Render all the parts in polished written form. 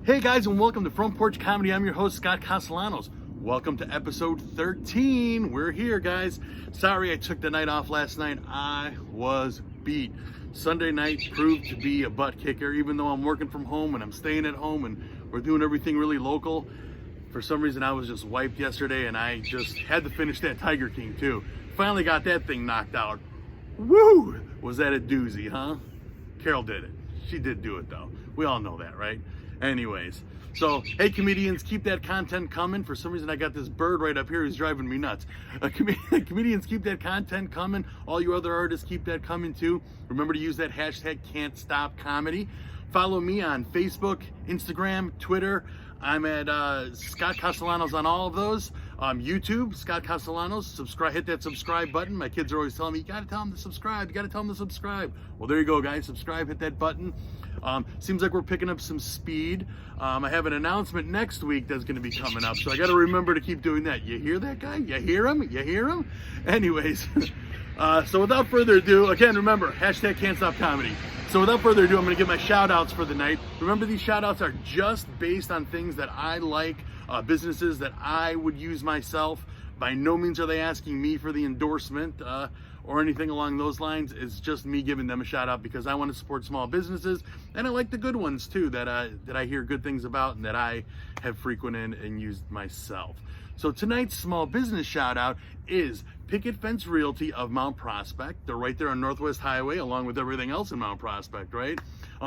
Hey guys, and welcome to From Porch Comedy. I'm your host, Scott Castellanos. Welcome to episode 13. We're here, guys. Sorry I took the night off last night. I was beat. Sunday night proved to be a butt kicker, even though I'm working from home and I'm staying at home and we're doing everything really local. For some reason, I was just wiped yesterday and I just had to finish that Tiger King too. Finally got that thing knocked out. Woo! Was that a doozy, huh? Carol did it. She did do it though. We all know that, right? Anyways, so hey comedians, keep that content coming. For some reason I got this bird right up here who's driving me nuts. Comedians, keep that content coming. All you other artists, keep that coming too. Remember to use that hashtag can't stop comedy. Follow me on Facebook, Instagram, Twitter. I'm at Scott Castellanos on all of those. YouTube, Scott Castellanos. Subscribe, hit that subscribe button. My kids are always telling me, you gotta tell them to subscribe, you gotta tell them to subscribe. Well, there you go, guys. Subscribe, hit that button. Seems like we're picking up some speed. I have an announcement next week that's gonna be coming up, so I gotta remember to keep doing that. You hear that guy? You hear him? You hear him? Anyways, so without further ado, again, remember, hashtag can't stop comedy. So without further ado, I'm going to give my shout outs for the night. Remember, these shout outs are just based on things that I like, businesses that I would use myself. By no means are they asking me for the endorsement or anything along those lines. It's just me giving them a shout out because I want to support small businesses, and I like the good ones too that I hear good things about and that I have frequented and used myself. So tonight's small business shout out is Picket Realty of Mount Prospect. They're right there on Northwest Highway along with everything else in Mount Prospect, right?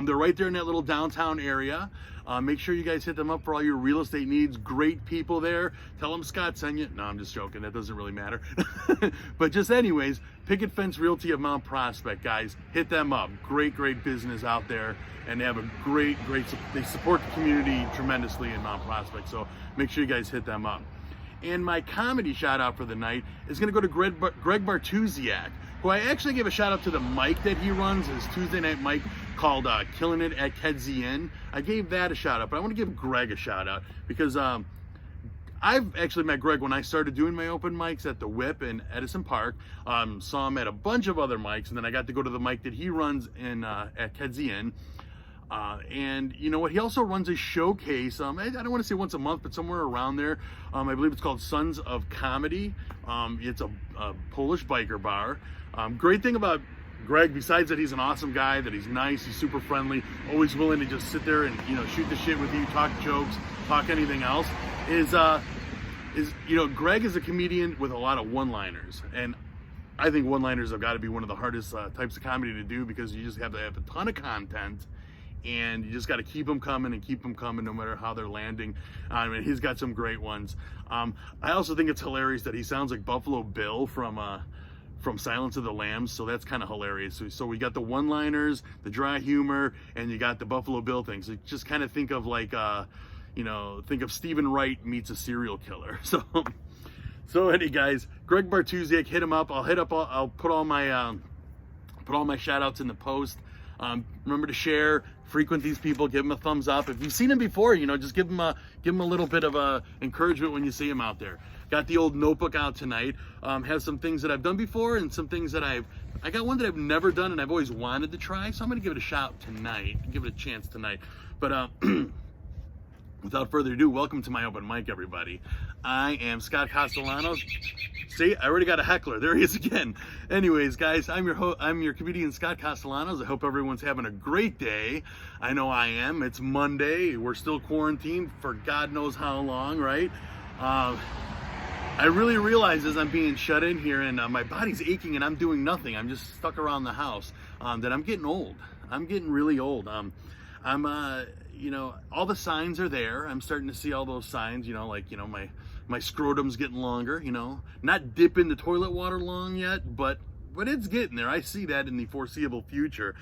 They're right there in that little downtown area. Make sure you guys hit them up for all your real estate needs. Great people there. Tell them Scott sent you. No, I'm just joking. That doesn't really matter. But just anyways, Picket Realty of Mount Prospect, guys. Hit them up. Great business out there. And they have a great, they support the community tremendously in Mount Prospect. So make sure you guys hit them up. And my comedy shout out for the night is going to go to Greg Bartusiak, who I actually gave a shout out to the mic that he runs, his Tuesday night mic called Killing It at Kedzie Inn. I gave that a shout out, but I want to give Greg a shout out because I've actually met Greg when I started doing my open mics at the Whip in Edison Park. Saw him at a bunch of other mics, and then I got to go to the mic that he runs in at Kedzie Inn. And you know what, he also runs a showcase, I don't want to say once a month, but somewhere around there. I believe it's called Sons of Comedy. It's a Polish biker bar. Great thing about Greg, besides that he's an awesome guy, that he's nice, he's super friendly, always willing to just sit there and, you know, shoot the shit with you, talk jokes, talk anything else, is you know, Greg is a comedian with a lot of one-liners, and I think one-liners have got to be one of the hardest types of comedy to do because you just have to have a ton of content. And you just got to keep them coming no matter how they're landing. I mean, he's got some great ones. I also think it's hilarious that he sounds like Buffalo Bill from Silence of the Lambs, so that's kind of hilarious. So we got the one-liners, the dry humor, and you got the Buffalo Bill thing. So just kind of think of like, you know, think of Stephen Wright meets a serial killer. So any guys, Greg Bartusiak, hit him up. I'll put all my shout outs in the post. Remember to share, frequent these people, give them a thumbs up. If you've seen them before, you know, just give them a little bit of encouragement when you see them out there. Got the old notebook out tonight. Have some things that I've done before and some things that I got one that I've never done and I've always wanted to try. So I'm going to give it a shot tonight, give it a chance tonight. But without further ado, welcome to my open mic, everybody. I am Scott Castellanos. See, I already got a heckler. There he is again. Anyways, guys, I'm your comedian, Scott Castellanos. I hope everyone's having a great day. I know I am. It's Monday. We're still quarantined for God knows how long, right? I really realize as I'm being shut in here and my body's aching and I'm doing nothing. I'm just stuck around the house. That I'm getting old. I'm getting really old. You know, all the signs are there. I'm starting to see all those signs, you know, like, you know, my scrotum's getting longer, you know, not dipping the toilet water long yet, but it's getting there. I see that in the foreseeable future.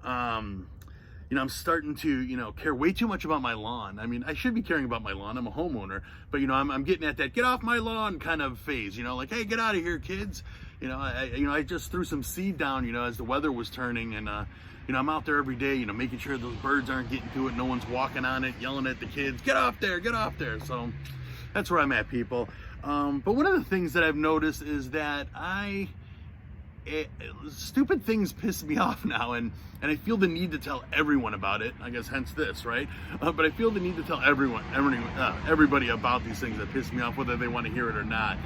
You know, I'm starting to, you know, care way too much about my lawn. I mean, I should be caring about my lawn. I'm a homeowner, but, you know, I'm getting at that get off my lawn kind of phase, you know, like, hey, get out of here, kids. You know, I just threw some seed down, you know, as the weather was turning, and, you know, I'm out there every day, you know, making sure those birds aren't getting to it. No one's walking on it, yelling at the kids, get off there, get off there. So that's where I'm at, people. But one of the things that I've noticed is that stupid things piss me off now, and I feel the need to tell everyone about it. I guess hence this, right? But I feel the need to tell everybody about these things that piss me off, whether they want to hear it or not.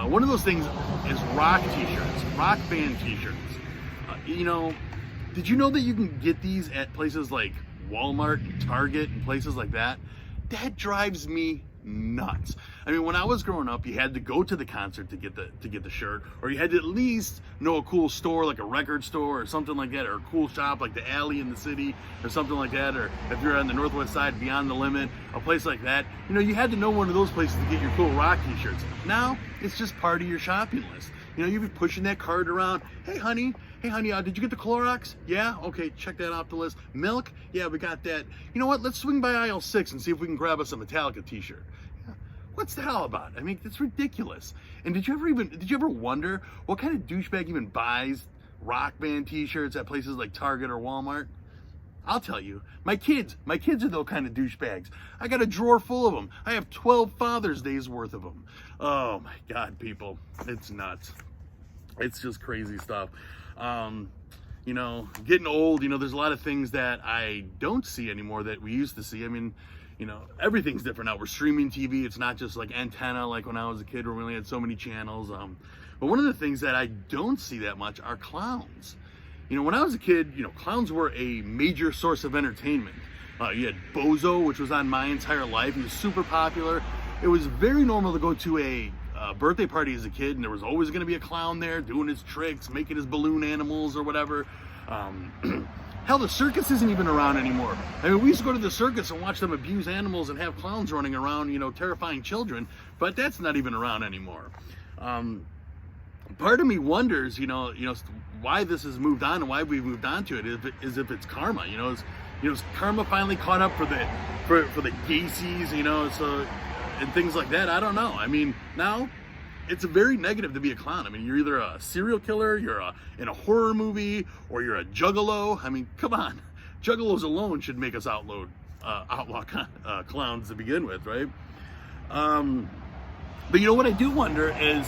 One of those things is rock t-shirts, rock band t-shirts. Did you know that you can get these at places like Walmart and Target and places like that? That drives me nuts. I mean, when I was growing up, you had to go to the concert to get the shirt, or you had to at least know a cool store like a record store or something like that, or a cool shop like the Alley in the city or something like that, or if you're on the Northwest Side, Beyond the Limit, a place like that. You had to know one of those places to get your cool rock t-shirts. Now it's just part of your shopping list. You've been pushing that cart around. Hey honey, did you get the Clorox? Yeah, okay, check that off the list. Milk? Yeah, we got that. You know what? Let's swing by aisle 6 and see if we can grab us a Metallica t-shirt. Yeah. What's the hell about? I mean, it's ridiculous. And did you ever wonder what kind of douchebag even buys rock band t-shirts at places like Target or Walmart? I'll tell you, my kids are those kind of douchebags. I got a drawer full of them. I have 12 Father's Days worth of them. Oh my God, people, it's nuts. It's just crazy stuff. Getting old, there's a lot of things that I don't see anymore that we used to see. I mean, everything's different now. We're streaming TV. It's not just like antenna like when I was a kid where we only had so many channels. But one of the things that I don't see that much are clowns. When I was a kid, clowns were a major source of entertainment. You had Bozo, which was on my entire life. He was super popular. It was very normal to go to a birthday party as a kid, and there was always going to be a clown there doing his tricks, making his balloon animals or whatever. Hell, the circus isn't even around anymore. I mean, we used to go to the circus and watch them abuse animals and have clowns running around, terrifying children, but that's not even around anymore. Part of me wonders, why this has moved on and why we've moved on to it is if it's karma, is karma finally caught up for the Gacy's, so, and things like that. I don't know. I mean, now it's very negative to be a clown. I mean, you're either a serial killer, you're in a horror movie, or you're a juggalo. I mean, come on. Juggalos alone should make us outlaw clowns to begin with, right? But what I do wonder is,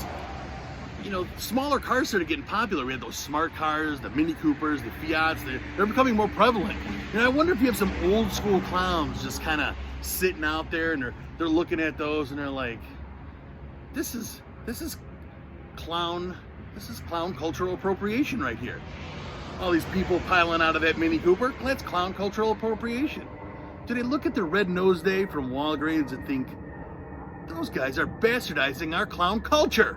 smaller cars started getting popular. We had those smart cars, the Mini Coopers, the Fiats. They're becoming more prevalent. I wonder if you have some old school clowns just kind of sitting out there, and they're looking at those, and they're like, this is clown cultural appropriation right here. All these people piling out of that Mini Cooper, that's clown cultural appropriation. Do they look at the Red Nose Day from Walgreens and think, those guys are bastardizing our clown culture?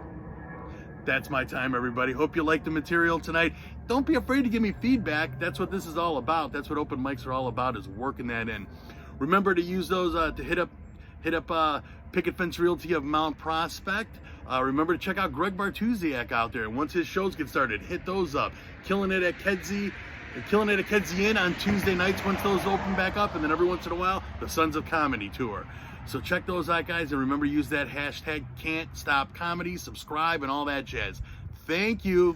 That's my time, everybody. Hope you like the material tonight. Don't be afraid to give me feedback. That's what this is all about. That's what open mics are all about, is working that in. Remember to use those to hit up Picket Fence Realty of Mount Prospect. Remember to check out Greg Bartusiak out there. And once his shows get started, hit those up. Killing it at Kedzie Inn on Tuesday nights once those open back up. And then every once in a while, the Sons of Comedy tour. So check those out, guys. And remember, use that hashtag Can'tStopComedy, subscribe, and all that jazz. Thank you.